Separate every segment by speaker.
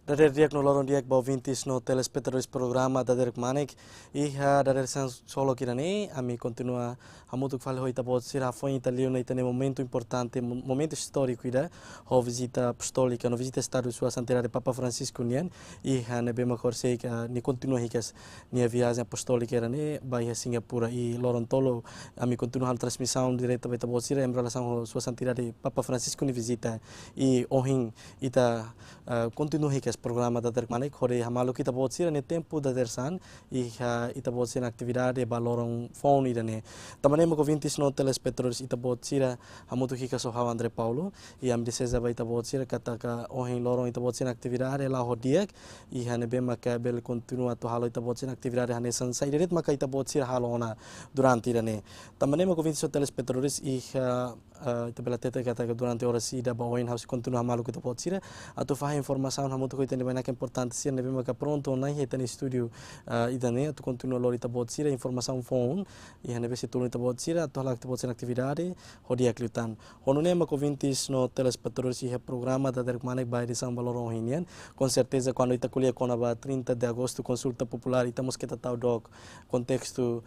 Speaker 1: DADER diak no loron diak ba ouvintes no telespectadores programa DADER KMANEK e DADER san solo kirane ami continua hamutuk fale hoita bot sira foi italio na itane momento importante momento histórico ida ho visita apostólica no visita estado sua santidade Papa Francisco nian e ne bema corse ni continua hikas ni viagem apostólica era ne vai a Singapura e loron tolo ami continua a transmissão direta beta bot sira em relação ao sua santidade Papa Francisco ni visita e ohin ita continua hikas programa DADER KMANEK hore hamalo kita bot sira ne tempo DADER san e ita bot sira atividade balorong phone ida ne tamane mo ouvintes no telespectadores ita bot sira hamutu hika so hawa Andre Paulo e am deseza ba ita bot sira kataka ohin lorong ita bot sira atividade la hodiak e hane bema kabel continua to halo ita bot sira atividade hane san sai diret maka ita bot sira halona durante ida ne tamane mo ouvintes no telespectadores e ita bela teta kataka durante horas ida ba ohin house continua hamalo kita bot sira atu faha informação hamutu ko ita ne bana que importante ser ne bema ka pronto na ita ne studio ida ne atu continua lor ita bot sira informação phone e hane besi turno ita bot sira atu hala ita bot sira atividade hodiak lutan hono ne ma ouvintes no telespectadores e programa DADER KMANEK by de São Balorong hinian com certeza quando ita colher kona ba 30 de agosto consulta popular ita mosqueta tal doc contexto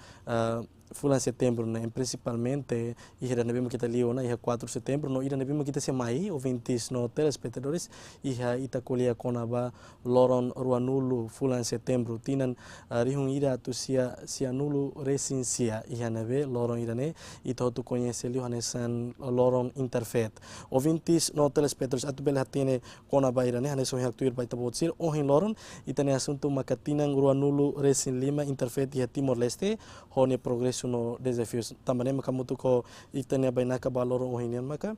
Speaker 1: fulan setembro, né? Principalmente, e era nebima kita liu, né? E 4 de setembro, no ira nebima kita semai, ouvintes no telespectadores, e ita colher conaba loron ruanulu fulan setembro, tinan rihung ira tu sia nulu resinsia, e nebe loron ira ne, e tu conhece liu hanesan loron Interfet. Ouvintes no telespectadores, atu bela hatine conaba ira ne, haneson haktuir baita botsir, ohin loron, itane assunto makatinan ruanulu resin lima Interfet e Timor Leste, hone progresso no desafios também maka mutu ko itania bainaka baloro ohinian maka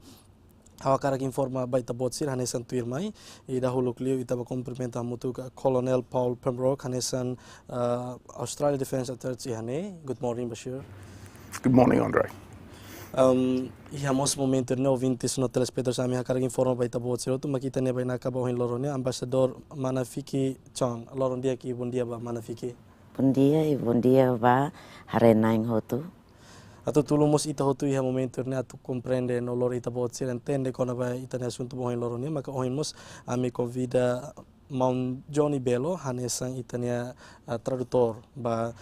Speaker 1: awakara que informa baita botsir hanesan tuir mai e dahulu kliu itaba cumprimenta mutu Colonel Paul Pembroke hanesan Australia Defence Authority hane. Good morning, Bashir.
Speaker 2: Good morning, Andre.
Speaker 1: E hamos momento no ouvintes no telespectadores ami hakara que informa baita botsir tu makita ne bainaka ba ohin loronia ambassador Manafiki Chong loron dia ki bom dia ba Manafiki.
Speaker 3: Bom dia e bom dia ba harenaing hotu.
Speaker 1: Atu tulumos ita hotu iha momento ne atu compreende no lor ita bot sir entende kona ba ita ne assunto bohin loronia maka ohinmos ami convida Mount Johnny Bello hanesan itania tradutor ba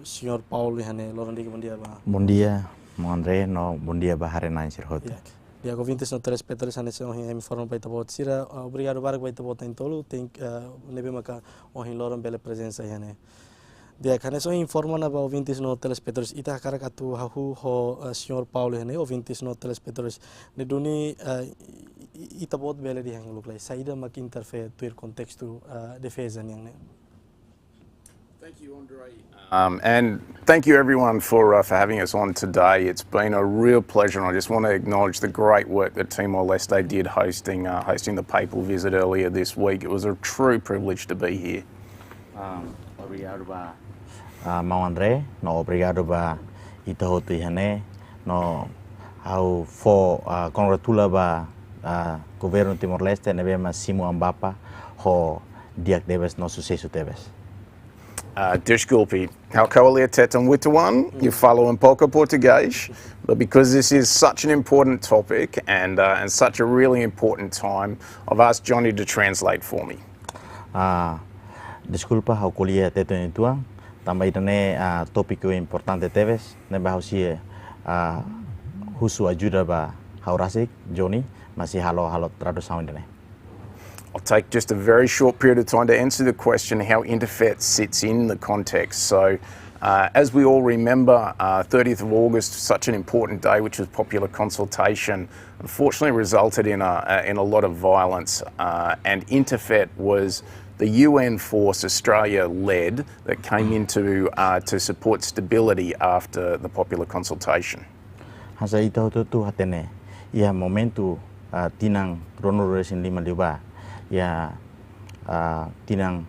Speaker 1: senhor Paulo hane loron dia bom dia ba.
Speaker 4: Bom dia, Andre, no bom dia ba harenaing sir hotu.
Speaker 1: Dia ouvintes no telespectadores hanesan ohin informa ba ita bot sira obrigado barco ba ita bot em tolo tem nebe maka ohin loron bela presença hane. Dia kane so informa na ba ouvintes no telespectadores ita karak atu hahu ho senhor Paulo hene ouvintes no telespectadores ne duni ita bot bele di hang luklai saída mak Interfet tuir contexto defesa niang ne.
Speaker 2: Thank you, Andre. And thank you everyone for having us on today. It's been a real pleasure, and I just want to acknowledge the great work that Timor-Leste did hosting the papal visit earlier this week. It was a true privilege to be here.
Speaker 4: Obrigado ba Mau Andre, no obrigado ba ita hotu ihane, no au fo congratula ba governo Timor-Leste nebe ma simu ambapa ho diak debes no sucesso debes.
Speaker 2: Desculpe, how kawalia tetam witawan, you follow in pouco português, but because this is such an important topic and such a really important time, I've asked Johnny to translate for me.
Speaker 4: Desculpa, how kawalia tetam witawan, também também tópico importante teves, nebe hausie husu ajuda ba haurasik Johnny, masih halo tradução indene.
Speaker 2: I'll take just a very short period of time to answer the question how Interfet sits in the context. So, as we all remember, 30th of August, such an important day, which was popular consultation, unfortunately resulted in a lot of violence. And Interfet was the UN force Australia led that came into to support stability after the popular consultation.
Speaker 4: Hasa ita tu hatene, ia momentu tinang Commemoration 5 ya tinang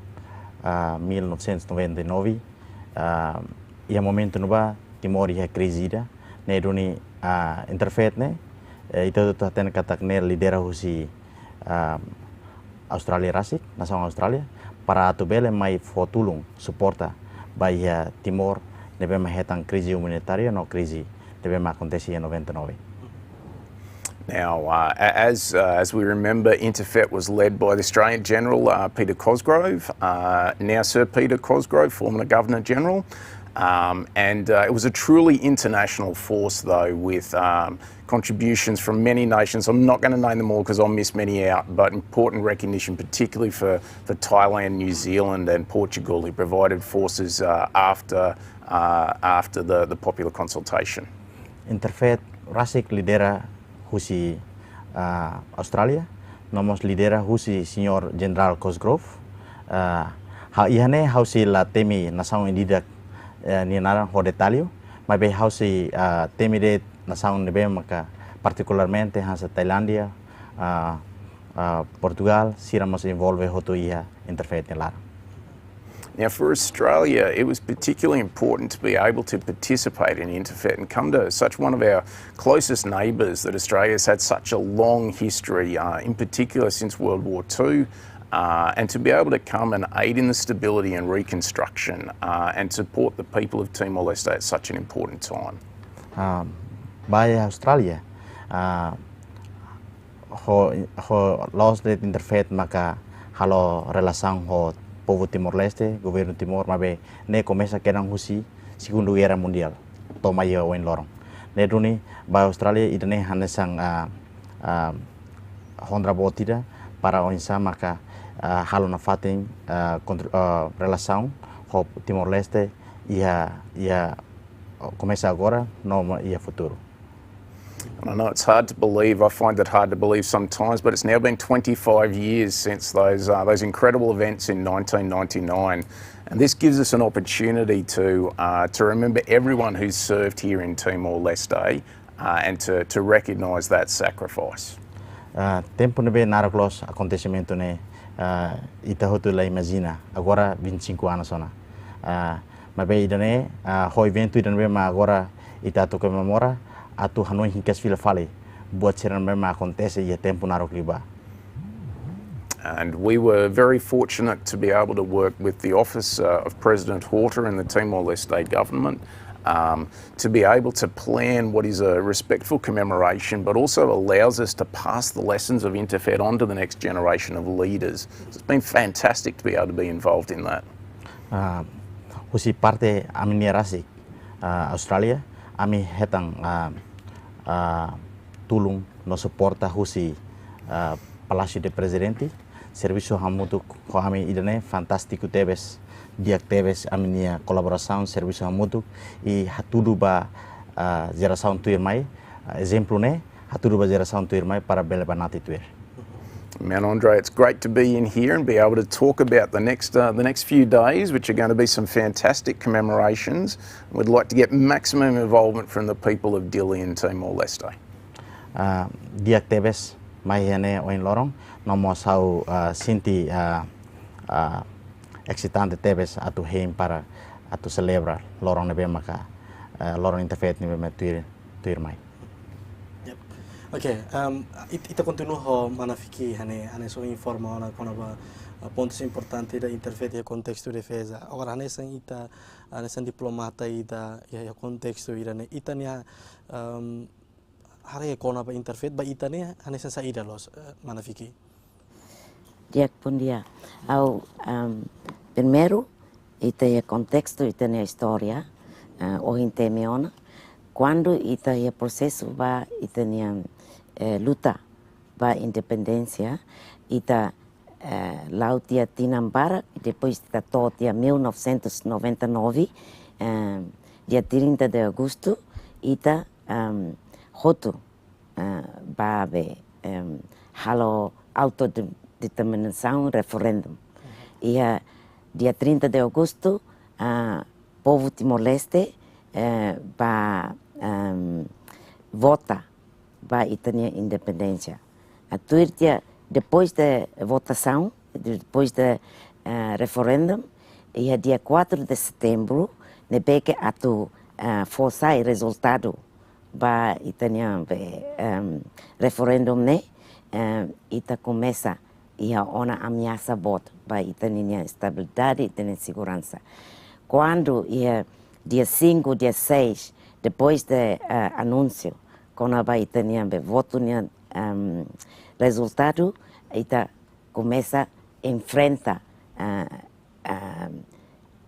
Speaker 4: 1999 ia momento no ba Timor ia crisida ne doni Interfet ne ita tu hatene katak ne lidera husi Australia rasik nação Australia para atu bele mai fotulung suporta baia Timor nebe mahetang crise humanitária no crise deve acontecer em 99.
Speaker 2: Now, as we remember, Interfet was led by the Australian General Peter Cosgrove, now Sir Peter Cosgrove, former Governor General, and it was a truly international force, though, with contributions from many nations. I'm not going to name them all because I'll miss many out, but important recognition, particularly for Thailand, New Zealand, and Portugal, who provided forces after the popular consultation.
Speaker 4: Interfet rasik lidera husi Australia, nomos lidera husi Senior General Cosgrove. Ha ihane hausi la temi nasaun indidak ni naran ho detalio, mabe hausi temi de nasaun nebe maka particularmente hansa Tailandia, Portugal, siramos involve hoto ia Interfet nelar.
Speaker 2: Now, for Australia, it was particularly important to be able to participate in Interfet and come to such one of our closest neighbours that Australia's had such a long history, in particular since World War II, and to be able to come and aid in the stability and reconstruction and support the people of Timor-Leste at such an important time.
Speaker 4: By Australia, ho laws that Interfet maka halo relação ho povo Timor-Leste, governo Timor, mabe ne começa kerang husi Segunda Guerra Mundial, toma ia oin lorong. Ne duni ba Australia idane hanesang hondra botida para oinsa maka halo na fating relação ho Timor-Leste ia começa agora, no ia futuro.
Speaker 2: I know it's hard to believe, I find it hard to believe sometimes, but it's now been 25 years since those incredible events in 1999. And this gives us an opportunity to remember everyone who's served here in Timor-Leste and to recognise that sacrifice.
Speaker 4: Tempo nebe naraclos acontecimento ne ita hotu la imagina, agora 25 anos sona. Mabe idane ho evento idane ma agora ita to comemora atu hanoi hinkas fila fale buat seran memang acontece ia tempo narok liba.
Speaker 2: And we were very fortunate to be able to work with the office of President Horta and the Timor-Leste government to be able to plan what is a respectful commemoration, but also allows us to pass the lessons of Interfet on to the next generation of leaders. So it's been fantastic to be able to be involved in that.
Speaker 4: Husi parte amini rasik Australia, ami hetang tulung no suporta husi Palácio de Presidente, serviço hamutuk kami idane fantástico tebes diak tebes aminia colaboração serviço hamutuk e hatudu ba geração tuirmai exemplo ne hatudu ba geração tuirmai para belebanati tuir.
Speaker 2: Man Andre, it's great to be in here and be able to talk about the next few days, which are going to be some fantastic commemorations. We'd like to get maximum involvement from the people of Dili and Timor-Leste.
Speaker 4: Diak tebes mai hene oin lorong nomo sau sinti excitante tebes atu heim para atu celebrar lorong nebe maka lorong Interfet nebe me tuir mai.
Speaker 1: Okay, ita continua ho manafiki hane so informa ona kona ba pontos importantes da Interfet e contexto de defesa. Agora hane san ita san diplomata ida ya contexto ida ne ita nia hare kona ba Interfet ba ita ne hane san sa ida los manafiki.
Speaker 3: Diak pun dia. Au primeiro ita ya contexto ita nia historia o intemiona. Quando ita ya processo ba ita nia luta ba independência ita lautia tinambara depois da totia 1999 dia 30 de agosto ita hotu ba be halo autodeterminação referendum ia dia 30 de agosto povo Timor-Leste ba vota para a independência. A Turquia, depois da votação, depois do referendum, e dia 4 de setembro, nebeke atu forçar resultado para o referendum, né? Ita começa e a ona ameaça voto para a estabilidade e segurança. Quando dia 5, dia 6, depois do anúncio, quando vai tenha voto nia resultado, ita começa a enfrentar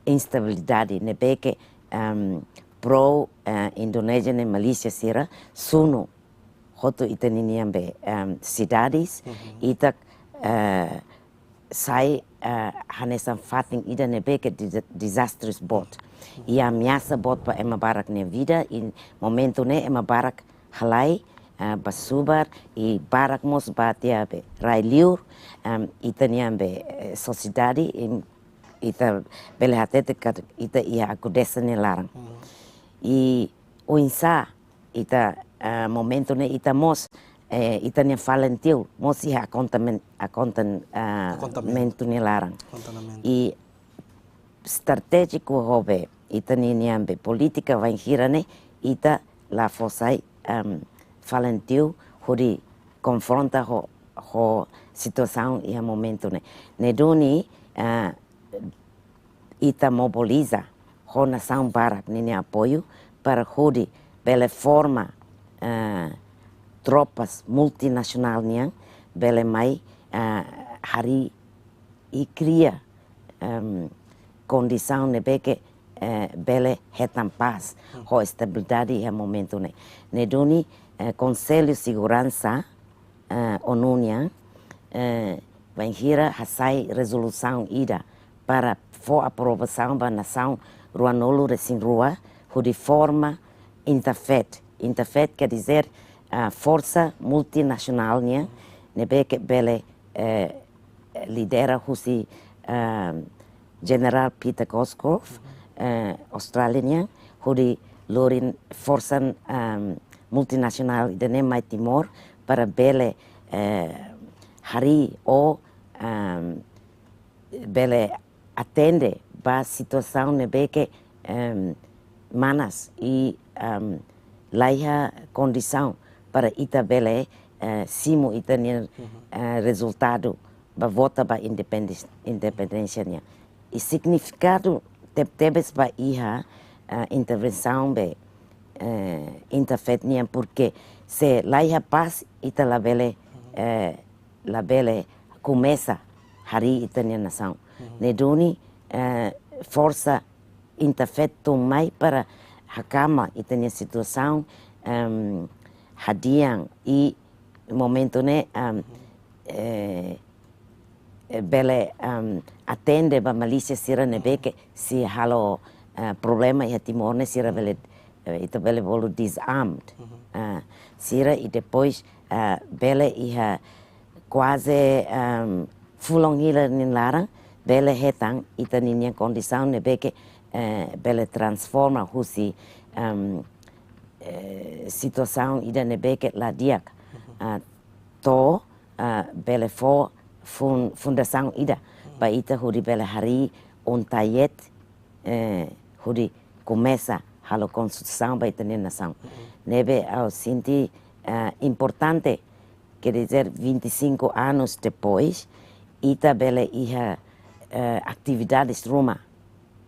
Speaker 3: instabilidade, né, porque pro Indonésia e Malaysia sira suno hoto ita niniambe cidades ita sai hanesan fating ida ne beke disastrous bot e ameaça bot para ema barak ne vida in momento ne ema barak halai basubar e barak mos batia be rai liur ita niambe sociedade ita bele hatete ita ia akudesa ne larang e o insa ita momento ne ita mos ita ne falentiu mos ia acontamento ne larang e estratégico hobe ita ne niambe política vai gira ne ita la fosai falentiu hori confronta ho situação e momento ne doni ita mobiliza ho nação barak ne apoio para hori bele forma tropas multinacional niang bele mai hari e cria condição ne beke bele hetam paz ho estabilidade e momento ne doni Conselho de Segurança ONU niang vai gira hasai resolução ida para for aprovação da nação ruanolo resin rua de forma Interfet. Interfet quer dizer força multinacional né que bele lidera husi General Peter Goskov Australian de lorin força multinacional de Nemai Timor para bele hari ou bele atende ba situação ne que manas e laiha condição para ita bele simo ita resultado ba vota ba independência nia e significado tebes ba iha intervenção be Interfet nia porque se laiha paz ita la bele começa hari ita nia nação nedoni força Interfet tomai para hakama ita nia situação hadiang e momento ne bele atende ba Malaysia sira nebeke si halo problema ia Timor ne sira bele ita bele volu disarmed sira e depois bele ia quase fulong hila nin larang bele hetang ita ninia condição nebeke bele transforma husi situação ida nebeke ladiak to bele fo fundação ida ba ita huri bele hari ontayet huri começa halo construção ba ita nação nebe ao sinti importante quer dizer 25 anos depois ita bele ia atividades Roma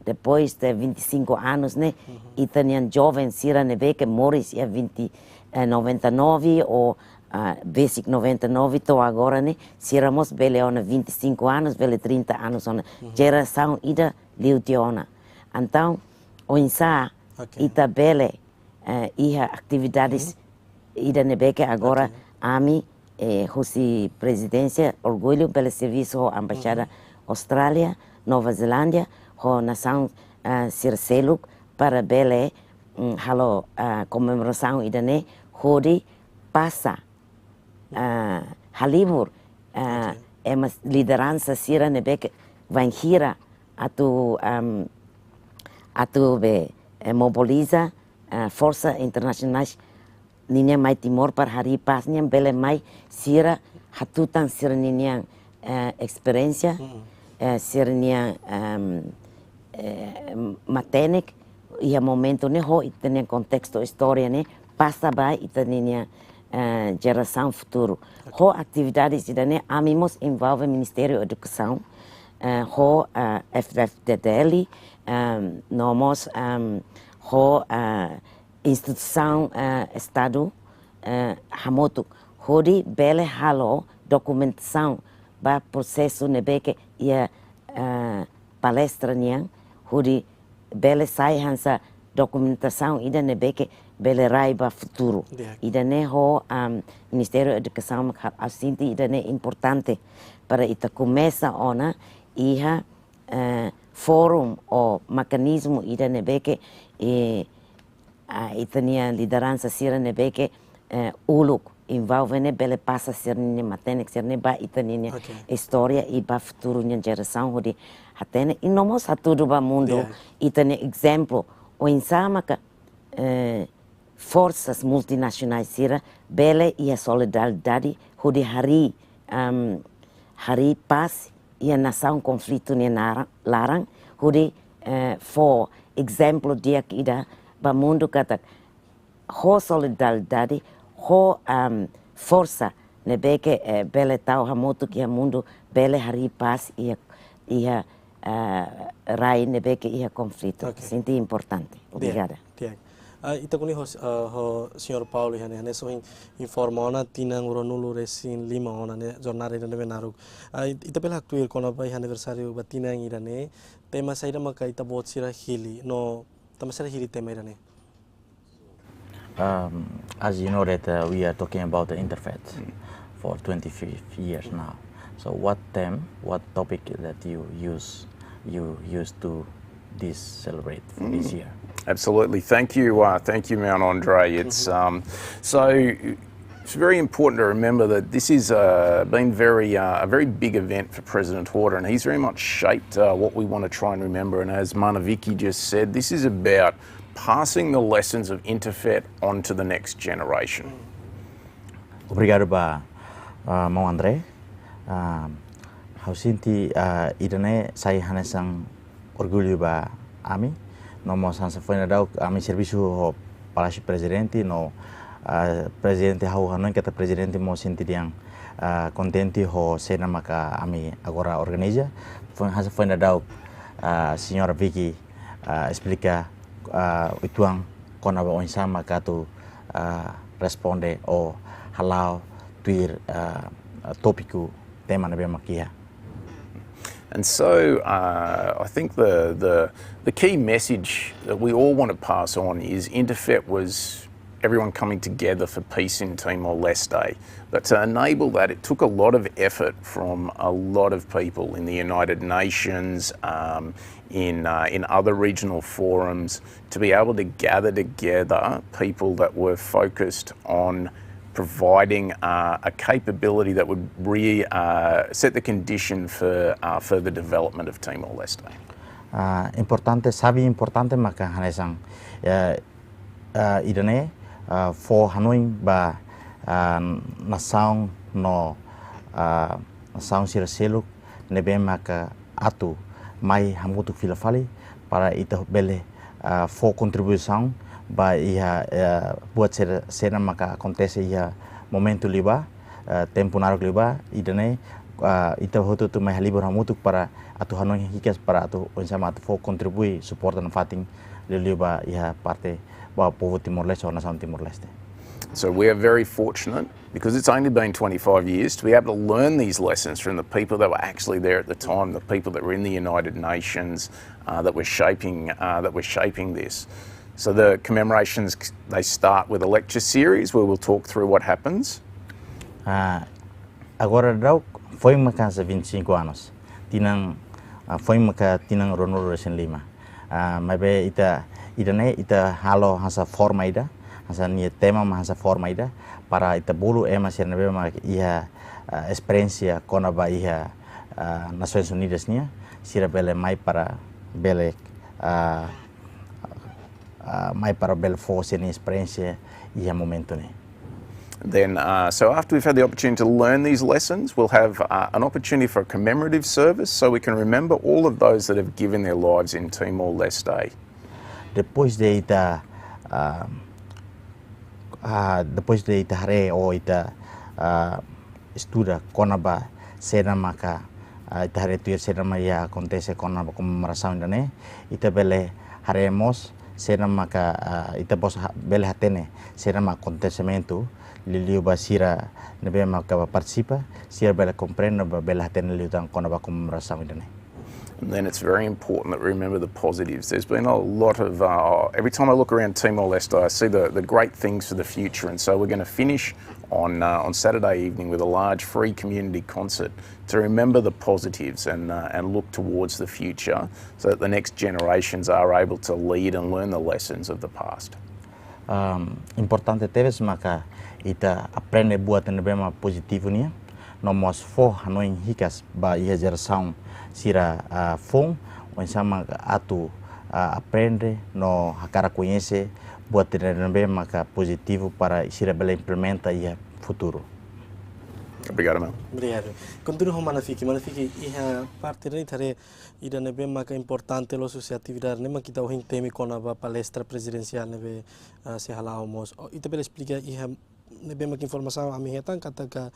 Speaker 3: depois de 25 anos né ita nian jovem sira nebe que moris ia 99 ou basic 99 to agora né siramos bele ona 25 anos bele 30 anos ona geração ida liutiona então o insa ita bele ia atividades ida nebe que agora ami husi presidência orgulho pelo serviço embaixada Austrália Nova Zelândia ho nação Sirseluk para bele halo comemoração idane hodi passa halibur ema liderança sira nebek vai gira atu be mobiliza força internacionais ninya mai Timor para hari pas niam bele mai sira hatutan sira ninya experiência sira ninya matenek e momento ne ho itenia contexto história ne passa by itenia geração futuro ho atividades idane amimos envolve Ministério da Educação ho FFDDL nomos ho instituição Estado hamotuk hodi bele halo documentação ba processo nebeke ia palestra niang hodi bele sai hansa documentação ida nebeke bele raiba futuro ida ne ho Ministério da Educação asinti ida ne importante para ita começa ona iha fórum o mecanismo ida nebeke itania liderança sira nebeke uluk envolvendo bele passa ser ne matenek ser ne ba itania história e ba futuro nya geração hodi hatene e nomos hatudo ba mundo itania exemplo o insama ka forças multinacionais sira bele e a solidariedade hodi hari paz e a nação conflito ne larang hodi for exemplo dia que ida ba mundo kata ho solidariedade ho força nebeke bele tau hamotu ki mundo bele hari paz e rai nebeke e conflito senti importante obrigada
Speaker 1: ita kuni ho senhor Paulo hane so informa ona tinang ronulu resin 5 ona ne jornada ida benaru ita pela actuir kono bai aniversário batinang ida ne tema saira maka ita bot sira hili no tamasira hili tema ida ne.
Speaker 4: As you know that we are talking about the Interfet for 25 years now. So what topic that you used to this celebrate for this year?
Speaker 2: Absolutely, thank you, Mount Andre. It's it's very important to remember that this is been a very big event for President Horta, and he's very much shaped what we want to try and remember. And as Manaviki just said, this is about passing the lessons of Interfet on to the next generation.
Speaker 4: Obrigado ba Mau Andre. Hausinti idane sai hanesang orgulho ba ami no mo sansa foi na dau ami serviço ho Palácio Presidente no presidente hau hanon kata presidente mo sinti yang contente ho sena maka ami agora organiza foi na dau senhora Vicky explica ituang kona ba onsama katu responde o halau tuir topiku tema na makia.
Speaker 2: And so I think the key message that we all want to pass on is Interfet was everyone coming together for peace in Timor-Leste. But to enable that, it took a lot of effort from a lot of people in the United Nations, in other regional forums, to be able to gather together people that were focused on providing a capability that would set the condition for further development of Timor-Leste.
Speaker 4: Importante maka hanesang idane for Hanoi ba nasaung no nasaung siraseluk nebe maka atu mai hamutu filafali para ita bele for contribuição ba ia buat sena maka acontece ia momento liba tempo narok liba idane ita hotu tu mai libor hamutuk para atu Hanoi hikas para atu onsama atu for contribui support and fighting liba ia parte ba povo Timor-Leste or nasaung Timor-Leste.
Speaker 2: So we are very fortunate, because it's only been 25 years, to be able to learn these lessons from the people that were actually there at the time, the people that were in the United Nations, that were shaping this. So the commemorations, they start with a lecture series where we'll talk through what happens.
Speaker 4: Agora dau foi makansa 25 anos. Foi maka tinang ronoro resen 5. Mabe ita halo hasa forma ida. Hasa ni tema hasa forma ida para ita bulu ema sernebe ma iha experiência kona ba iha Nações Unidas nia sira bele mai para bele force ni experiência iha momento ni.
Speaker 2: Then, so after we've had the opportunity to learn these lessons, we'll have an opportunity for a commemorative service so we can remember all of those that have given their lives in Timor-Leste.
Speaker 4: Depois de ita hare o ita estuda kona ba sena maka ita hare tuir sena maya acontece kona ba Commemoração dane ita bele haremos sena maka ita bos bele hatene sena ma acontecimento liu ba sira nebe maka ba participa sira bela comprende ba bela ten liu tang kona ba commemoração idane.
Speaker 2: And then it's very important that we remember the positives. There's been a lot of, every time I look around Timor-Leste, I see the great things for the future. And so we're going to finish on Saturday evening with a large free community concert to remember the positives and look towards the future so that the next generations are able to lead and learn the lessons of the past.
Speaker 4: Importante teves maka ita aprende buat nebema positivo nia. Nomos fo hanoin hikas ba ia geração sira fom sama atu aprende no hakara conhece buat ter maka positivo para sira bela implementa ia futuro.
Speaker 2: Obrigado, Mel.
Speaker 1: Obrigado. Continuo manafiki iha parte ni thare ida nebe maka importante lo atividade ne makita o temi kona ba palestra presidencial nebe se halamos. Ita bela explica iha nebe maka informação a minha tan kata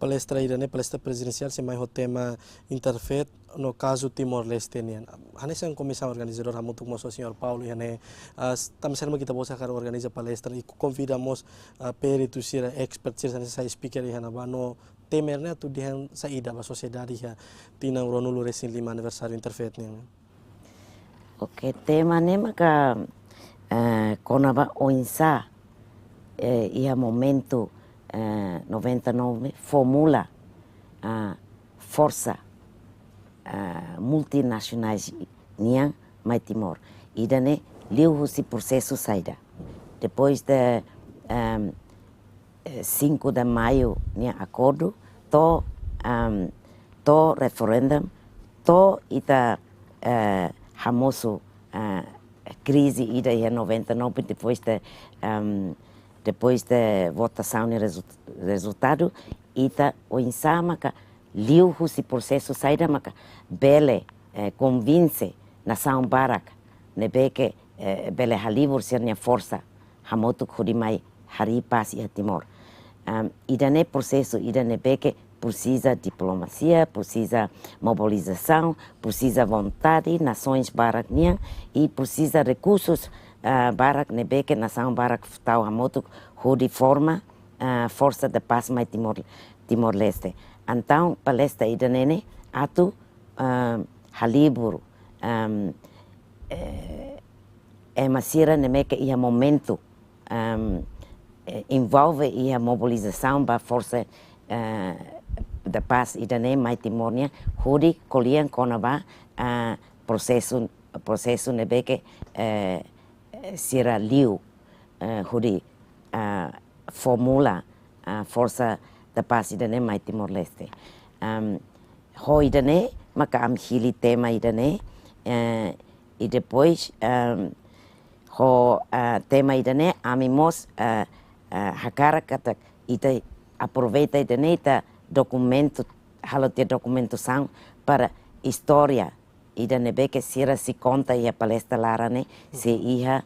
Speaker 1: palestra ida ne palestra presidencial se mai o tema Interfet no caso Timor-Leste nian. Hanesa comissão organizador hamutuk mo o senhor Paulo e ne estamos sendo kita bosa cara organiza palestra e convidamos peritos sira experts sira nessa speaker e na no temer ne tu dihan saída ba sociedade ya tina ronulu recent 5 aniversário Interfet nian.
Speaker 3: Ok, tema ne maka konaba oinsa ia momento 99 formula força multinacionais niang mai Timor. Idane liu husi processo saída. Depois de 5 de maio niang acordo to referendum to ita hamoso crise ida ia 99 depois de votação e resultado ita o insama ka liu husi processo saída maka bele convince nação barak nebeke bele halibur sernya força hamotuk hudimai hari paz e Timor. Ida ne processo ida nebeke precisa diplomacia, precisa mobilização, precisa vontade nações barak niang e precisa recursos barak nebeke nação barak tau hamotuk hudi forma força de paz mai Timor-Leste. Então, palestra ida nene atu halibur masira nemeke ia momento envolve ia mobilização ba força da paz ida ne mai Timor-nia hudi kolian konaba processo nebeke sira liu hudi formula força da paz ida ne mai Timor-Leste. Ho ida ne maka hili tema ida ne e depois ho tema ida ne amimos hakara kata ita aproveita ida ne ita documento halo te documentação para história ida ne beke sira se conta e a palestra lara ne se iha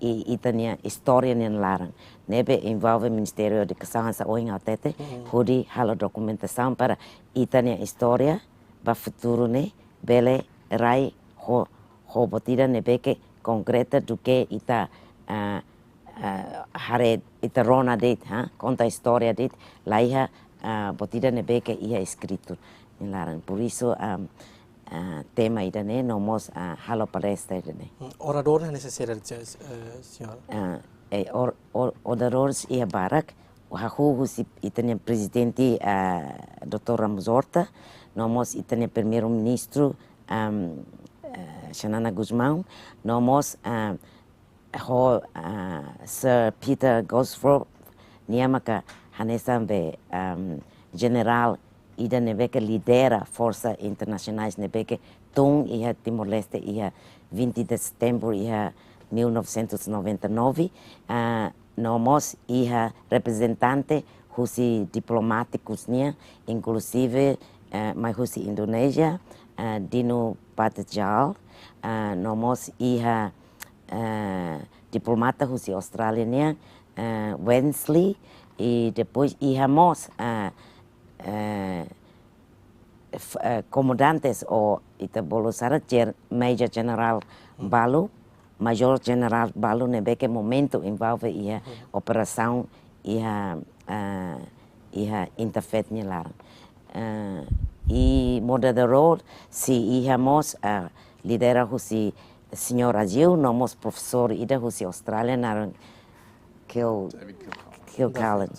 Speaker 3: itania história nen larang nebe envolve Ministério de Educação sa oing atete hudi halo documentação para itania história ba futuro ne bele rai ho botida nebe que concreta do que ita hare ita rona det conta história det laiha botida nebe que ia escrito em larang por isso tema ida ne nomos halo palestra ida ne.
Speaker 1: Orador é necessário, senhor?
Speaker 3: Oradores ia barak, o si itania presidente Dr. Ramos Horta, nomos itania primeiro-ministro Xanana Guzmão, nomos Sir Peter Gosford, niamaka hanesan be general ida nebeke lidera força internacionais nebeke tung ia Timor-Leste ia 20 de setembro ia 1999 nomos ia representante husi diplomáticos nia inclusive mai husi Indonésia Dino Patjal nomos ia diplomata husi Austrália nia Wensley e depois ia mos comandantes o ita bolosara Major General Balu Major General Balu nebe momento envolve ia operação ia Interfet nilar. E moderador se ia mos lidera husi senhor Agil, nomos professor ida husi Austrália naran Kilcallan.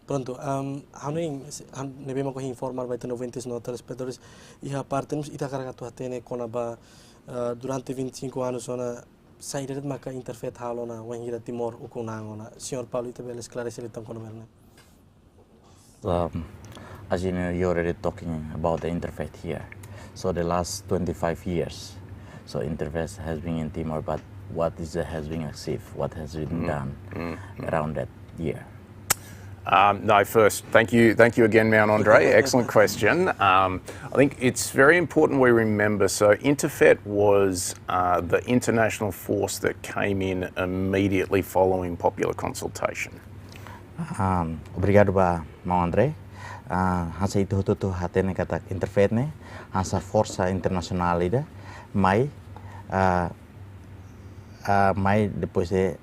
Speaker 1: Pronto, nebe mo informar vai ter 90 no telespectadores e a parte nos ita carga tu atene konaba durante 25 anos ona saída de maca Interfet halona wangira Timor ukunangona. Senhor Paulo ita bel esclarecer então kono merne.
Speaker 4: As you know, you're already talking about the Interfet here. So the last 25 years, so Interfet has been in Timor, but what has been achieved? What has been done around that year?
Speaker 2: No, first, thank you again, Mount Andre. Excellent question. I think it's very important we remember, so Interfet was the international force that came in immediately following popular consultation.
Speaker 4: Obrigado ba, Mount Andre. Hansa itu tu hatene kata Interfet ne, hansa força internacional ida, mai depois de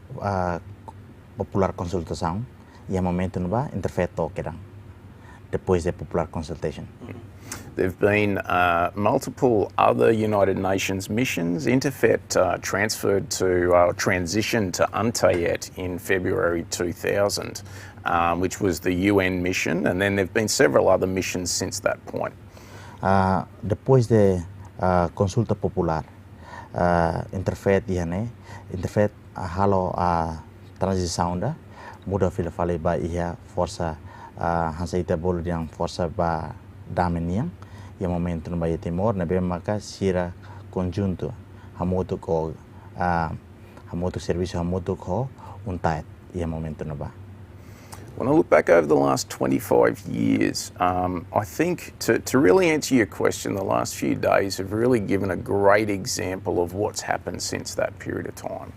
Speaker 4: popular consultação. E a momento no ba Interfet toqueram depois da popular consultation.
Speaker 2: There've been multiple other United Nations missions. Interfet transferred to transitioned to UNTAYET in February 2000, which was the UN mission, and then there've been several other missions since that point.
Speaker 4: Depois de consulta popular, Interfet Interfet halo transição da muda fila fale ba ia força hansa ita bolo yang força ba dameniang ia momento no Bahia Timor na maka sira conjunto hamoto ko hamoto serviço hamoto ko UNTAYET ia momento no ba.
Speaker 2: When I look back over the last 25 years, I think to really answer your question, the last few days have really given a great example of what's happened since that period of time.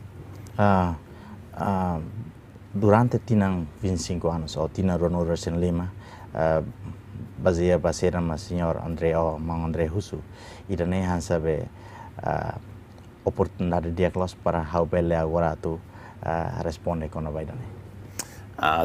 Speaker 4: Durante tinang 25 anos ou tina renovação lima baseada mas senhor André ou Mang André Husu ida ne hansa be oportunidade de diagnos para how bele agora tu responde com a vaidane.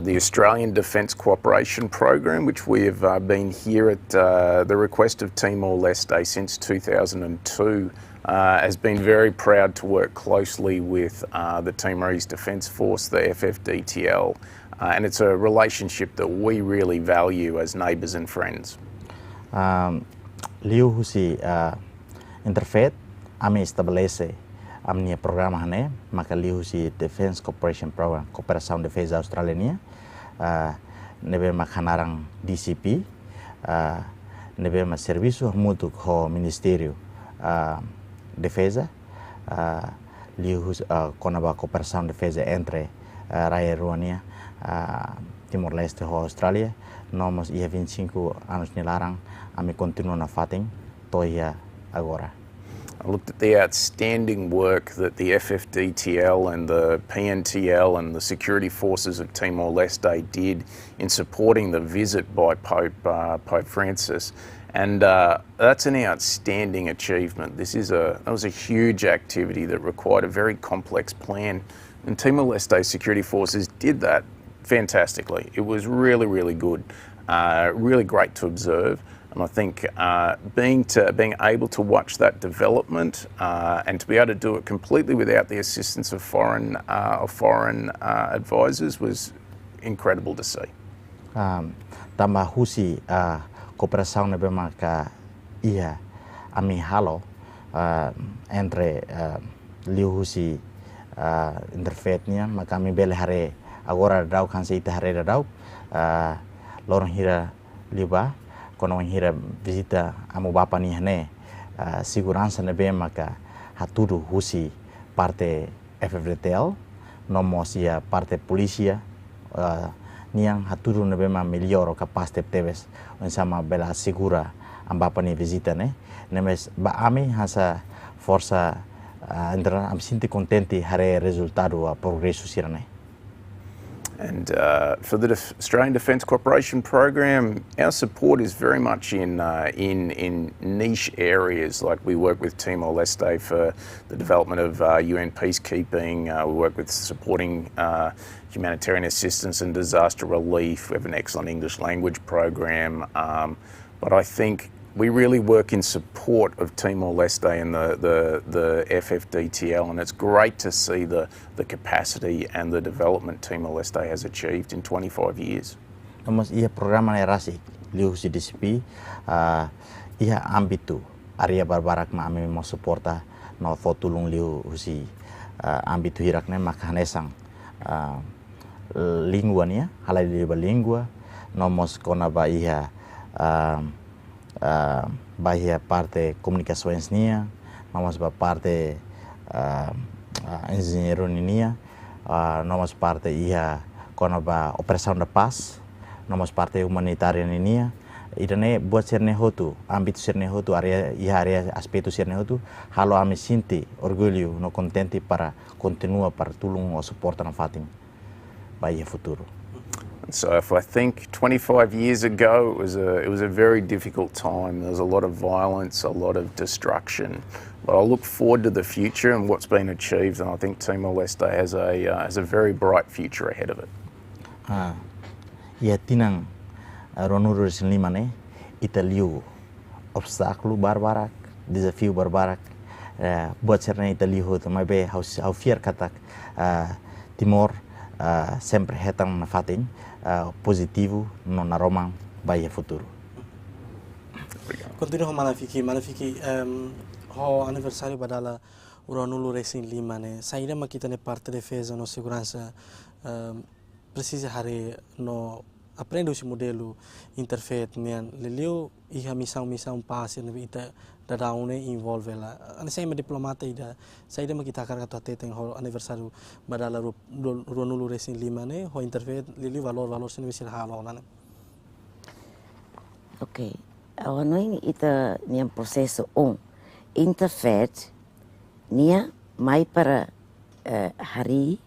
Speaker 2: The Australian Defence Cooperation Program, which we have been here at the request of Timor-Leste since 2002, has been very proud to work closely with the Timorese Defence Force, the FFDTL, and it's a relationship that we really value as neighbours and friends.
Speaker 4: Liu husi Interfet ame estabelece amnia programa hane maka liu husi Defence Cooperation Program Cooperação Defesa Australiana nebe makanarang DCP nebe ma serviço mútuo ho Ministério Defesa liu konaba cooperação defesa entre Raia Ruania Timor-Leste ho Austrália nomos ia 25 anos nilarang ame continua na fating toia agora.
Speaker 2: I looked at the outstanding work that the FFDTL and the PNTL and the security forces of Timor-Leste did in supporting the visit by Pope Francis, and that's an outstanding achievement. That was a huge activity that required a very complex plan, and Timor-Leste security forces did that fantastically. It was really, really good, really great to observe. And I think being able to watch that development and to be able to do it completely without the assistance of foreign advisors was incredible to see.
Speaker 4: Tamba husi cooperação na bemaka ia ami halo entre liu husi Interfetnya maka mi bele hare agora dau kan se ita hare dau lorong hira liba kono hira visita amo bapa ni hane segurança na bem maka haturu husi parte FFDTL nomos ia parte polícia niang haturu na bem melhor o capaz de teves sama bela segura am bapa ni visita ne nemes ba ami hasa força am sinti contente hare resultado a progresso sirane.
Speaker 2: And for the Australian Defence Cooperation Program, our support is very much in niche areas. Like we work with Timor-Leste for the development of UN peacekeeping. We work with supporting humanitarian assistance and disaster relief. We have an excellent English language program. But I think we really work in support of Timor-Leste and the FFDTL, and it's great to see the capacity and the development Timor-Leste has achieved in 25 years.
Speaker 4: Nomos ia programa na rasik liu si DCP ia ambitu area barbarak ma ame mo suporta no fotulung liu si ambitu hirak ne makanesang língua nia halai liba língua nomos kona ba ia bahia parte comunicações nia, nós ba parte engenheiro nia, nós parte ia kona ba operação da paz, nós parte humanitária nia, idane buat serne hotu, ambito serne hotu area aspecto serne hotu, halo ame sinti orgulho no contente para continua para tulung o suporta na fatin bahia futuro.
Speaker 2: So if I think 25 years ago, it was a very difficult time. There was a lot of violence, a lot of destruction. But I look forward to the future and what's been achieved, and I think Timor-Leste has a very bright future ahead of it.
Speaker 4: Ia tinang ronuru sinlimane italiu obstáculo barbarak, desafio barbarak buat serna italiu também be hau fiar katak Timor sempre hetang na fatin positivo no naromang bahia futuro.
Speaker 1: Continua manafiki ho aniversário badala uranulu racing lima ne saída makita ne parte defesa no segurança precisa hari no aprende esse modelo Interfet men leleu iha missão passe ne ita dadaune envolve la ane sai diplomata ida saída makita karga to tem ho aniversário badala uranulu racing lima ne ho Interfet leleu valor sene visir halo nane.
Speaker 3: Okay. Awanoing ita niang proseso Interfet nia mai para hari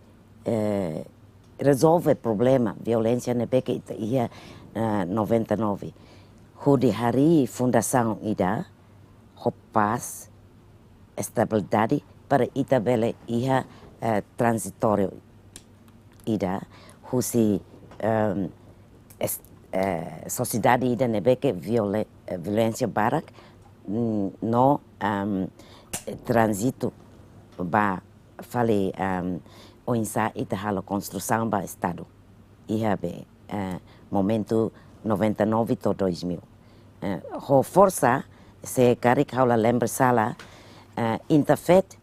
Speaker 3: resolve problema violência na beke ita ia 99 hudi hari fundação ida paz estabilidade para ita bele ia transitório ida husi sociedade ida na beke violência barak no transito ba fale oinsa ita halo construção ba estado ia be momento 99 to 2000 ho força se karik haula lembra sala Interfet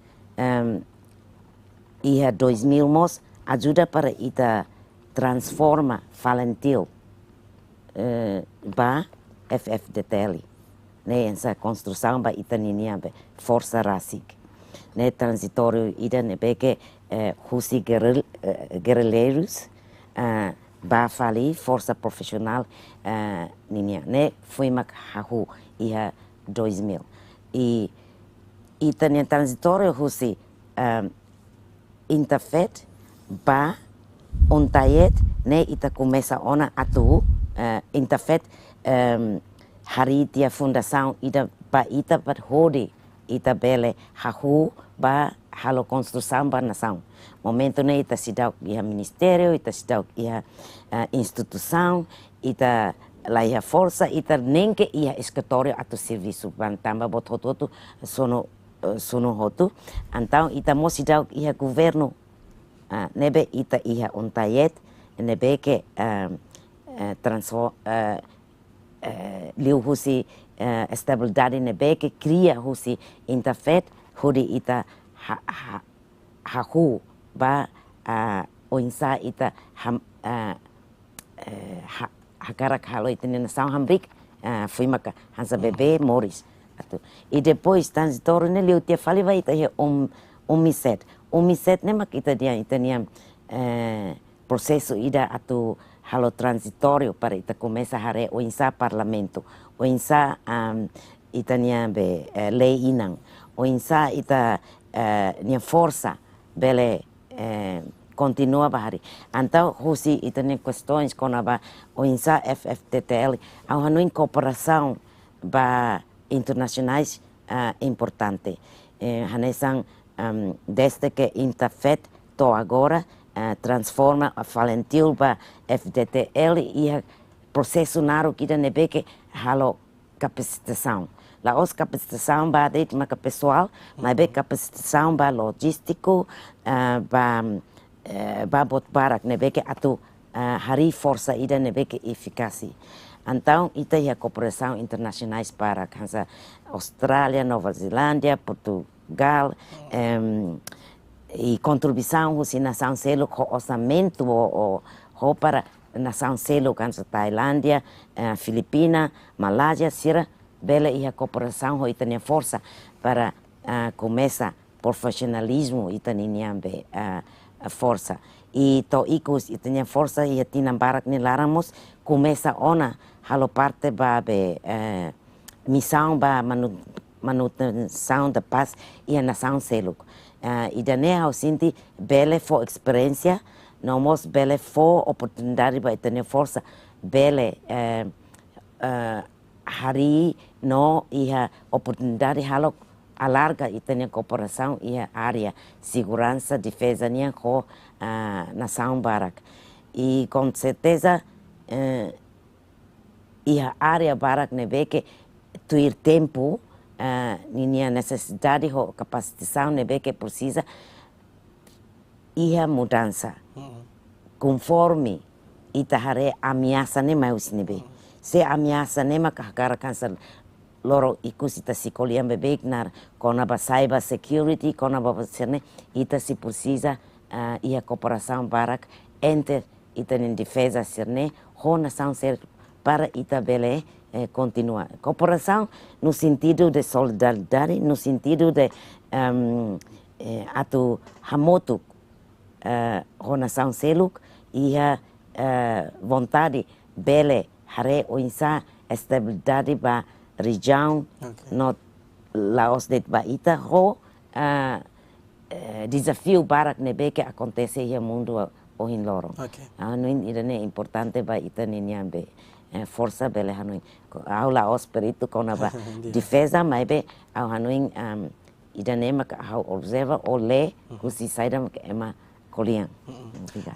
Speaker 3: ia 2000 mos ajuda para ita transforma falentil ba FFDTL ne essa construção ba itaninia be força rasik ne transitório ida ne beke husi guerrilheiros ba fali força profissional ninia ne foi mak hahu ia 2000 e itania transitório husi Interfet ba ontayet ne ita começa ona atu Interfet hari tia fundação ita ba ita bat hodi ita bele hahu ba halo construção ba nação momento ne ita sidau ia ministério ita sidau ia instituição ita lá ia força ita nem que ia escritório atu serviço ban tamba bot hotu sono hotu então ita mo sidau ia governo nebe ita ia ontayet nebe que liu husi estabilidade nebe que cria husi Interfet hudi ita hahu ba oinsa ita hakarak halo ita nação hambrik foi maka hansa bebê moris e depois transitório ne liu tia fali vai ita umiset ne mak ita dia itania processo ida atu halo transitório para ita começa a hare oinsa parlamento oinsa itania be lei inang oinsa ita nia força bele continua bahari. Então, husi itane questões com a OINSA FFTTL, há uma cooperação ba internacionais importante. Hanesan desde que Interfet to agora transforma a falentil ba FTTL e processo naro que nebe que halo capacitação. Lá os capacitação ba de uma pessoal, mas be capacitação ba logístico ba bot barak nebe que atu hari força ida nebe que eficácia. Então, ita a cooperação internacionais para a Austrália, Nova Zelândia, Portugal, e contribuição da nação selo com orçamento ou para a nação selo com a Tailândia, Filipinas, Malásia, Sira, bela e a cooperação ita tem força para começar profissionalismo ita tem a força. E to icos ita tem força e tinam barak ni laramos começa ona halo parte ba missão ba manutenção da paz e a nação selo. E daí eu sinto bela for experiência, não mos bela for oportunidade ba ter força bela hari no e a oportunidade halo alarga e ter cooperação e a área segurança defesa nia com nação barak. E com certeza e a área barak nebe que ter tempo minha necessidade ou capacitação nebe que precisa e a mudança conforme itahare ameaça ne mais nebe se ameaça ne makakara cancel loro ikusita sikoliam bebek nar kona ba cyber security kona ba serne ita se precisa e a cooperação barak entre ita em defesa serne ho nação ser para ita bele continuar. Cooperação no sentido de solidariedade, no sentido de atu hamotu ho nação seluk e a vontade bele hare oinsa estabilidade ba região no Laos de Baita ho desafio barak nebe que acontece no mundo hoje em loro. Não é importante ba ita ninyambe força bele hanuin. Ao Laos perito com a defesa mas be ao hanuin idanema ao observa ou lê kusi saidam que ema colian.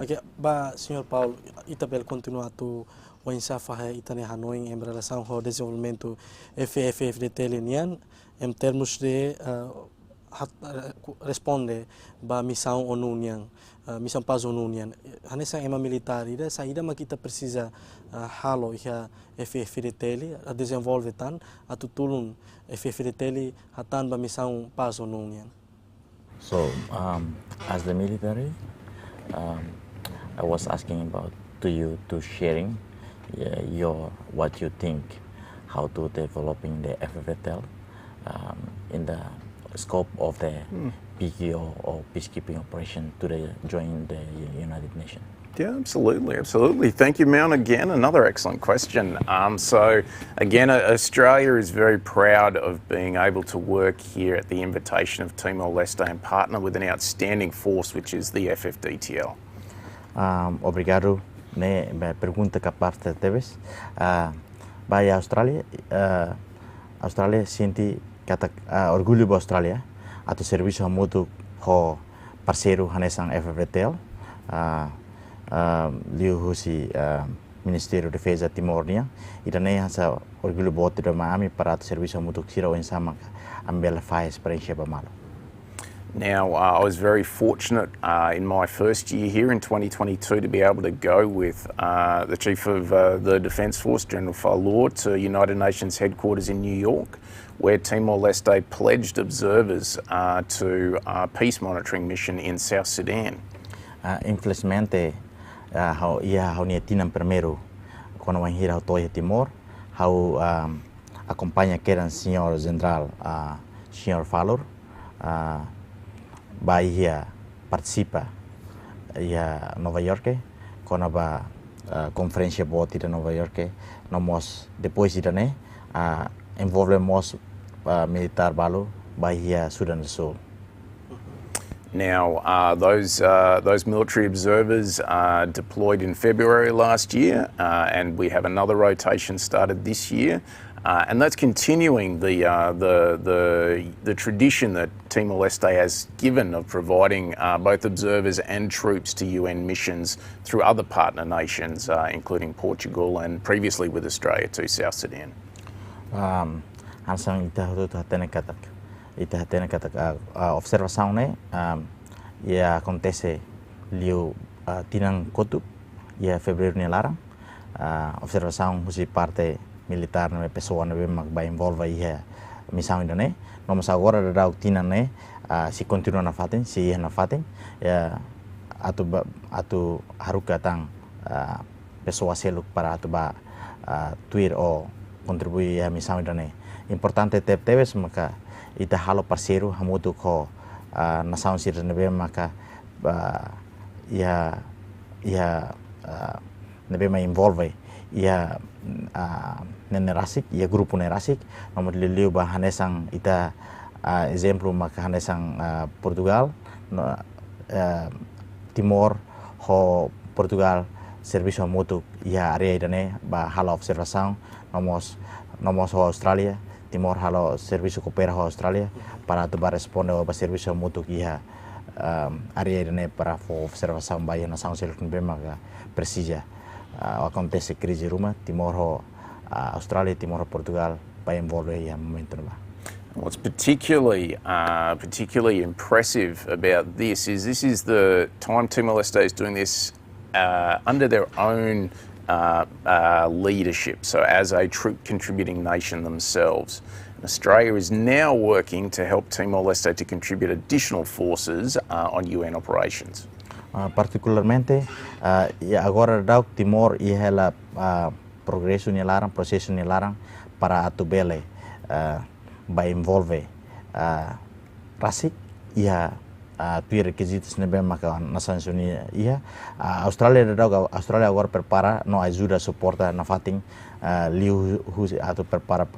Speaker 1: Ok, ba senhor Paulo, Itabel continua tu o ensafa itane Hanoi em relação ao desenvolvimento FFFDT linian em termos de responde ba missão ONU nian missão paz ONU nian hanesa ema militar ida saída mas kita precisa halo ia FFDT a desenvolve tan a tutulun FFDT hatan ba missão paz ONU nian.
Speaker 4: So as the military I was asking about to you to sharing your what you think how to developing the FFTL in the scope of the PKO or peacekeeping operation to join the United Nations.
Speaker 2: Yeah, absolutely. Thank you, Mount. Again, another excellent question. So, again, Australia is very proud of being able to work here at the invitation of Timor-Leste and partner with an outstanding force, which is the FFDTL.
Speaker 4: Obrigado. Ne pergunta que parte teves. Vai à Austrália. Austrália sente orgulho da Austrália. Ato serviço mútuo com parceiro hanesang FFTL. Liu husi Ministério de Defesa Timor-Leste e também essa orgulho bote de Miami para o serviço mútuo que será ensama ambela faz experiência para malo.
Speaker 2: Now, I was very fortunate in my first year here in 2022 to be able to go with the Chief of the Defence Force, General Falor, to United Nations headquarters in New York, where Timor-Leste pledged observers to a peace monitoring mission in South Sudan.
Speaker 4: Infelizmente, how ni tinam primeiro quando vai ir ao Toia Timor, how acompanha que era o Sr. General Sr. Falor, vai participa em Nova York, quando vai conferência boa de Nova York, nós depois de né envolvemos militar balo vai Sudão do Sul.
Speaker 2: Now, those military observers deployed in February last year, and we have another rotation started this year, and that's continuing the tradition that Timor-Leste has given of providing both observers and troops to UN missions through other partner nations, including Portugal and previously with Australia to South Sudan.
Speaker 4: Ansang ita hatene katak observação ne ia acontece liu tinang kotub ia fevereiro ne larang observação husi parte militar ne pessoa ne mak ba envolve ia missão ainda ne mas agora da tinang ne si continua na faten si ia na faten ya atu haruka tang pessoa seluk para atu ba tuir o contribui ia missão ainda ne importante teves maka ita halo parceiro hamutu ko nasaun sir nebe maka nebe ma involve ia nenerasik ia grupo nerasik nomor liliu ba hanesang ita exemplo maka hanesang Portugal Timor ho Portugal serviço hamutu ia area idane ba halo observação nomos ho Australia Timor halo serviço coopera ho Australia para tu responder ao serviço mutu kia area ne para observação baia nação selekun bema precisa acontece crise ruma Timor ho Australia Timor ho Portugal vai envolver ia momento ba.
Speaker 2: What's particularly impressive about this is the time Timor-Leste is doing this under their own leadership, so as a troop contributing nation themselves. And Australia is now working to help Timor-Leste to contribute additional forces on UN operations.
Speaker 4: Particularmente, agora dauk Timor ia progresso nilarang, processo nilarang para atubele ba envolve rasik ia tu requisitos nebe maka Nações Unidas ia Australia agora prepara no ajuda suporta na fating liu atu prepara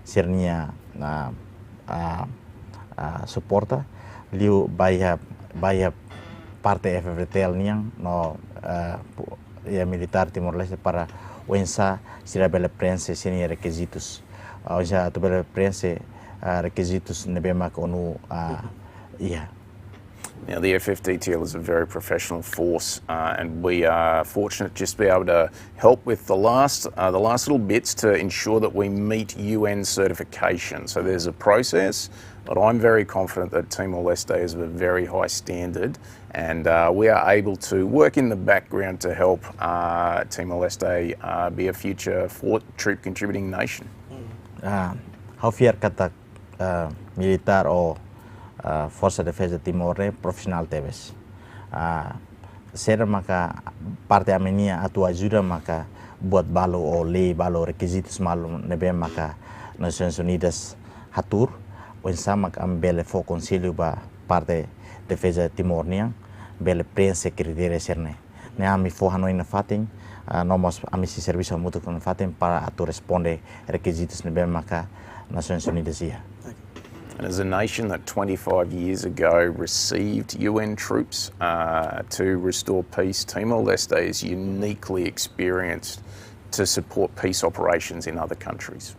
Speaker 4: sernia suporta liu baia parte FVTL niang no ia militar Timor-Leste para wensa sira bele prense senia requisitos já tu bele prense requisitos nebe maka onu yeah.
Speaker 2: Now the FFDTL is a very professional force, and we are fortunate just to be able to help with the last little bits to ensure that we meet UN certification. So there's a process, but I'm very confident that Timor-Leste is of a very high standard, and we are able to work in the background to help Timor-Leste be a future troop contributing nation.
Speaker 4: How far kata militar or Força de Defesa Timor profissional teves. Ser maka parte amenia atu ajuda maka buat balo o lei balo requisitos malu nebe maka Nações Unidas hatur wensa maka ambele fo conselho ba parte defesa Timor niang bele prensa kriteria serne. Ne ami fo hanoi na fating nomos ami si serviço mutu na fating para atu responde requisitos nebe maka Nações Unidas ia.
Speaker 2: And as a nation that 25 years ago received UN troops to restore peace, Timor-Leste is uniquely experienced to support peace operations in other countries.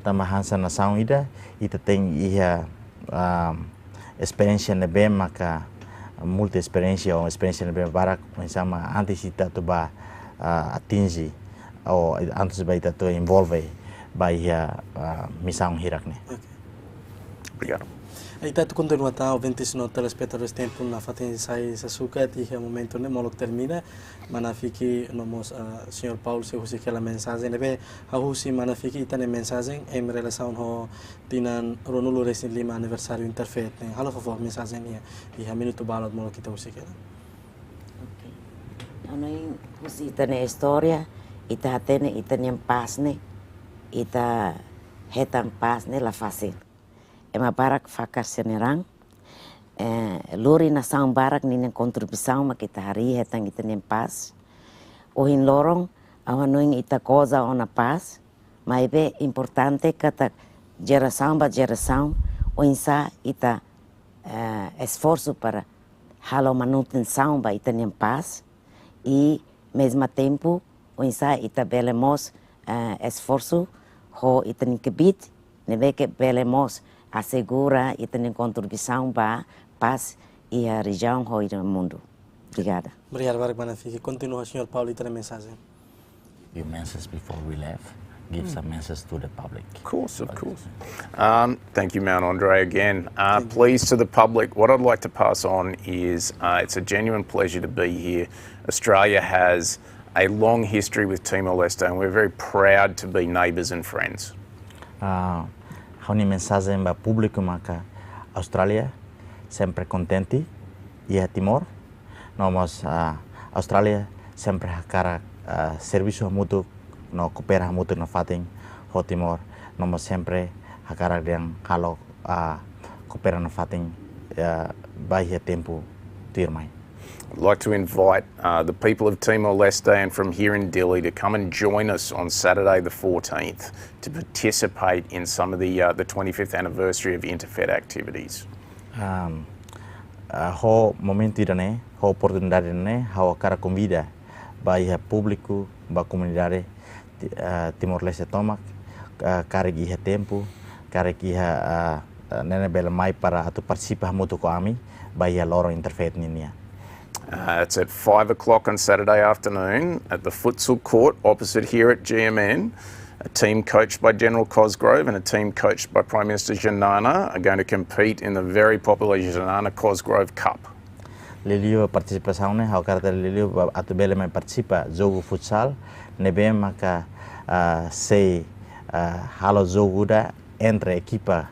Speaker 4: Tamahan sa nasaw ida tem experiência nebe maka multi experiência ou experiência nebe barak sama antes ita tu ba atingi ou antes ba ita tu envolve ba missão hirak ne.
Speaker 2: Obrigado.
Speaker 1: Ita tu continua tá o 29 telespectadores tempo na fatin sai sa sukat e momento ne molok termina manafiki nomos senhor Paulo se usi aquela mensagem nebe a usi manafiki itane mensagem em relação ho tinan ronulo recent lima aniversário Interfet ne halo favor mensagem nia e a minuto balot molok kita usi kela.
Speaker 3: Ano yung usi itane história ita hatene itane pasne ita hetang pasne la fácil. Ema barak fakar senerang lori na sang barak ninin kontribusaw makita hari hetang ita nin pas ohin lorong awanoing ita koza ona pas maibe importante kata geração ba geração o insa ita esforço para a manutenção da Italian paz e, mesmo tempo, o ensaio tabelemos esforço ho Italian kebit, nebe que belemos assegura Italian contribuição para paz e a região ho no mundo. Obrigada.
Speaker 1: Obrigado, Baragmanafi. Continua, Sr. Paulo, e tem mensagem.
Speaker 4: Your message before we left. Give some message to the public.
Speaker 2: Of course, of course. Thank you, Mount Andre, again. Please, to the public, what I'd like to pass on is it's a genuine pleasure to be here. Australia has a long history with Timor-Leste, and we're very proud to be neighbours and friends.
Speaker 4: Honi mensagem para público maka Australia sempre contente e a Timor. Nós Australia sempre hakara serviço mútuo no coopera mútuo no fating ho Timor. Nós sempre hakara yang kalau coopera no fating baia tempo tirmai.
Speaker 2: I'd like to invite the people of Timor-Leste and from here in Dili to come and join us on Saturday the 14th to participate in some of the 25th anniversary of Interfet activities.
Speaker 4: Ho momento irane, ho oportunidade irane, ho cara convida baia público, ba comunidade Timor-Leste tomak, cara iha tempo, cara iha nene bela mai para atu participa mutu ko ami, baia loro Interfet ninia.
Speaker 2: It's at 5 o'clock on Saturday afternoon at the futsal court opposite here at GMN. A team coached by General Cosgrove and a team coached by Prime Minister Janana are going to compete in the very popular Janana Cosgrove Cup.
Speaker 4: Lelio participação né, ao cara lelio atu bela mai participa jogo futsal, nebe maka sei halo jogo da entre equipa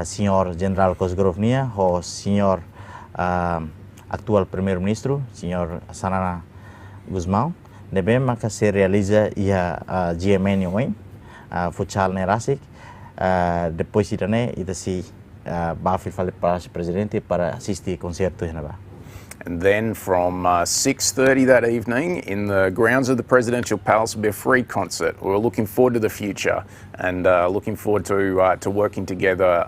Speaker 4: senhor General Cosgrove nia ho senhor actual primeiro-ministro, senhor Sanana Guzmão, nebe maka se realiza ia GMN oin, futsal nerasik, depois itane ita si bafil fale para o presidente para assistir concerto henaba.
Speaker 2: And then from 6:30 that evening in the grounds of the Presidential Palace will be a free concert. We're looking forward to the future and looking forward to working together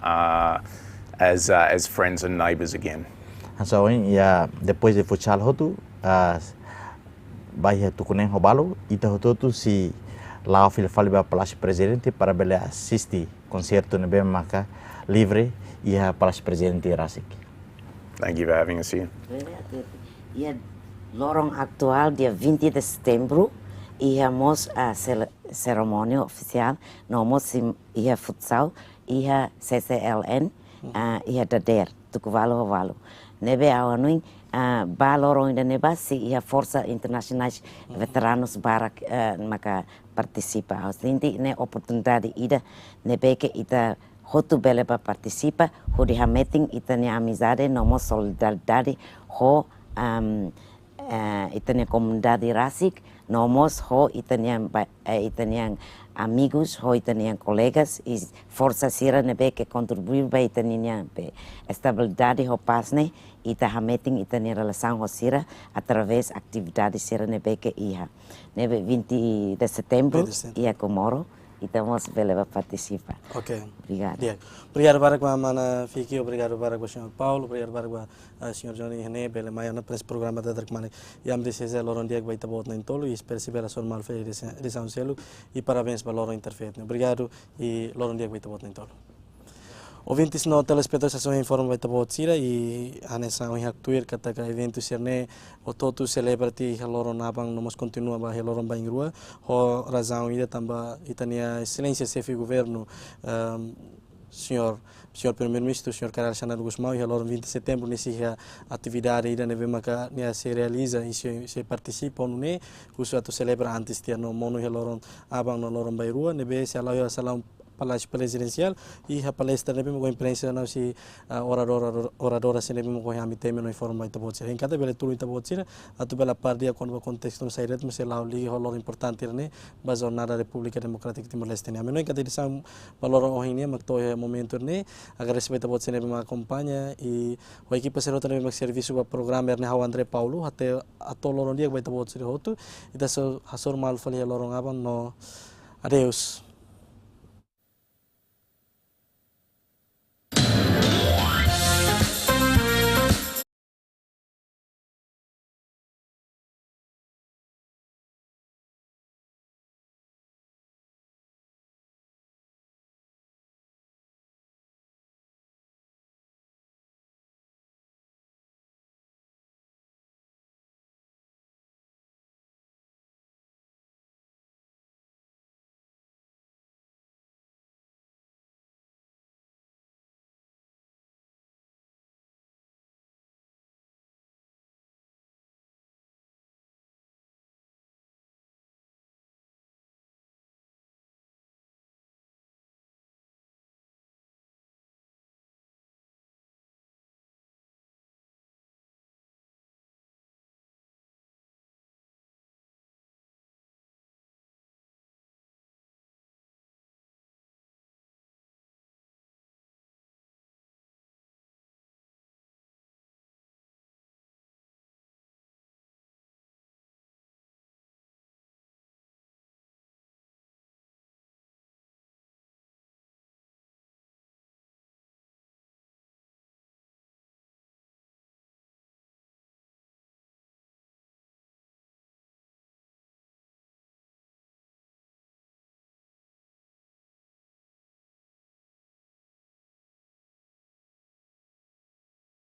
Speaker 2: as friends and neighbours again.
Speaker 4: So ya depois de futsal hotu baia tukunen hobalo ita hotu si lao fil faliba palácio presidente para bele assistir concerto nebe maka livre ia palácio presidente rasik.
Speaker 2: Thank you for having us here.
Speaker 3: Ia lorong atual dia 20 de setembro ia mos a cerimônia oficial no mos ia futsal ia CCLN ia DADER tukuvalo valo. Nebe awanuin ba lorong da neba si ia força internacionais veteranos barak maka participa. Austinti ne oportunidade ida nebe que ita hotu bele pa participa ho de meeting ita ne amizade no mo solidariedade ho ita ne comunidade rasik no mos ho ita ne amigos, ho itanian colegas e força sira nebe que contribuir ba itanian pe estabilidade ho pasne ita hameting itania relação ho sira através atividades sira nebe que ia nebe 20 de setembro ia Comoro estamos beleva participar.
Speaker 1: Ok.
Speaker 3: Obrigado.
Speaker 1: Yeah. Obrigado para a mana Fiki, obrigado para o Sr. Paulo, obrigado para o Sr. Johnny Hene, bele mai na press programa da DADER e am desejar Loron dia vai tabot na intolo e espero se bela son mal feliz de São Cielo e parabéns para Loron Interfet. Obrigado e Loron dia vai tabot na intolo. Ouvintes no telespectadores são informa vai tabot sira e anessa um actuir kata ka evento serne o todo celebrity Loron abang nomos continua ba Loron ba ingrua ho razão ida tamba itania excelência chefe governo senhor primeiro-ministro, senhor Carlos Sanado Guzmão, e agora 20 de setembro nessa atividade ainda neve maca se realiza e se participa no ne, cujo ato celebra antes de no mono e agora abang no Loron Bairua, neve se alaya salão palácio presidencial e a palestra neve mo imprensa não se oradora se neve mo ko hami tema no informa ita botira. Em cada bela tudo ita botira, ato bela pardia quando o contexto no sair mas se lá liga valor importante ne, ba jornada República Democrática de Timor-Leste. A menor em cada edição valor hoje mas to é momento ne, agradeço ita botira neve me acompanha e o equipe serota neve me serviço para programa ne Hau André Paulo até ato Loron dia vai ita botira hotu, ita so hasor mal fali Loron abang no. Adeus.